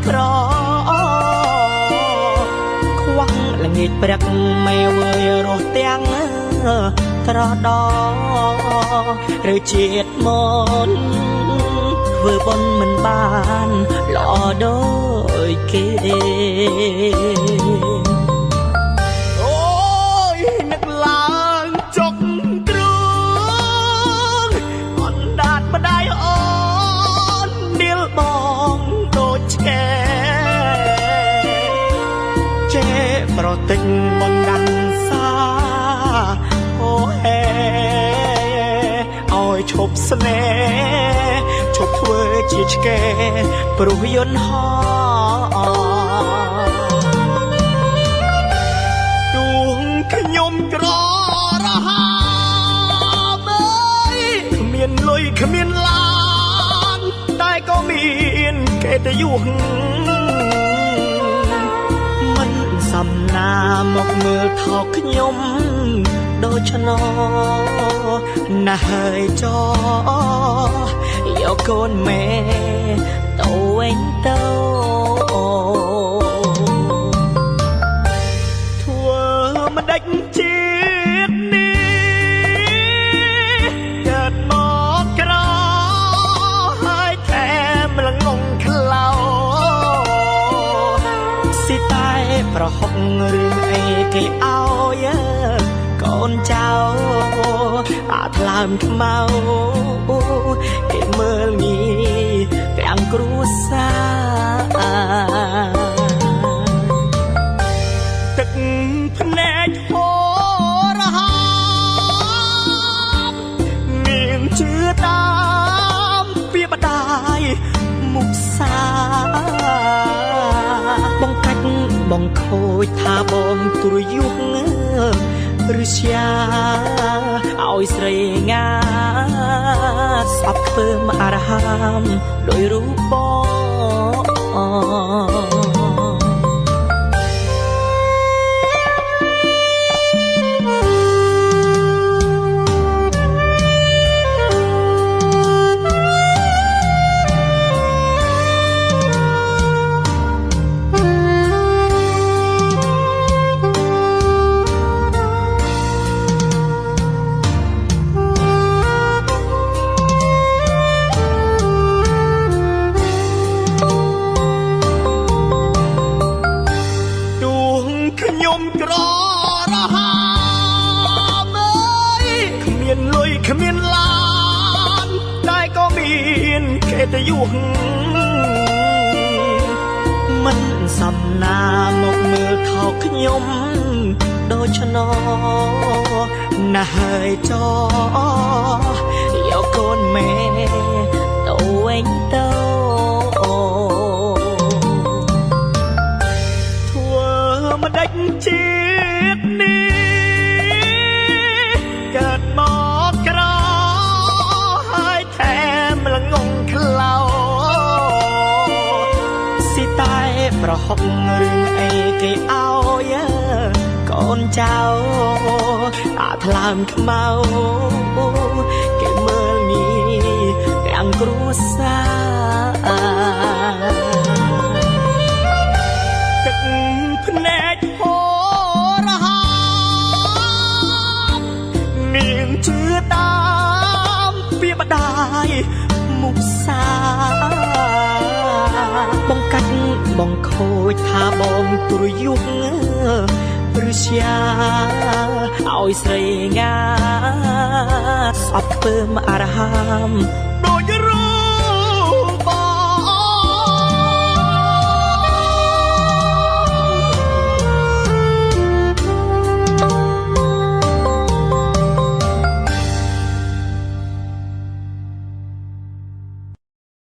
ក្រខ្វាំងល្ងាចព្រឹកមេវើយរស់ទាំងត្រដោឬជាតិមុនធ្វើបុណ្យមិនបានល្អដូចគេអូយនឹកឡើងចុកទ្រូងអនដាតម្ដាយអូននាលបងដូចឆ្កែចេប្រទិញបណ្ដាន់សាអូហេឲ្យឈប់ស្នេហ៍ឈប់ធ្វើជាឆ្កែព្រោះយន្តហោទួងខ្ញុំក្ររហាមអើយគ្មានលុយគ្មានឡានតែក៏មានកិត្តិយសមិនសំណាមកមើលថោកខ្ញុំដូច្នោះណាស់ហើយចោយកកូនមេទៅវិញទៅធ្វើមិនដេចជាតិនេះកើតមកក្រហើយថែមល្ងងខ្លៅសិតែប្រហុករឿងអីគេឲ្យកូនចៅអាថ្លើមខ្មៅគេមើលងាយទាំងគ្រួសារទឹកភ្នែកហូរហាមមានជឿតាមពីបដាយមុខសាបងកាច់បងខូចថាបងទ្រយុគឬជាឲ្យស្រីងាស្អប់ធ្វើមអរហាមដោយរូបបងខ្ញុំក្ររហាមអើយគ្មានលុយគ្មានឡានតែក៏មានកិត្តិយសមិនសំណាមកមើលថោកខ្ញុំដូច្នោះណាស់ហើយចោយកកូនមេទៅវិញទៅមិនដេចជាតិនេះកើតមកក្រហើយថែមល្ងងខ្លៅសិតែប្រហុករឿងអីគេឲ្យកូនចៅអាថ្លើមខ្មៅគេមើលងាយទាំងគ្រួសារទឹកភ្នែកហូរហាមមានជឿតាមពីបដាយមុខសាបងកាច់បងខូចថាបងទ្រយុគឬជាឲ្យស្រីងាស្អប់ធ្វើមអរហាម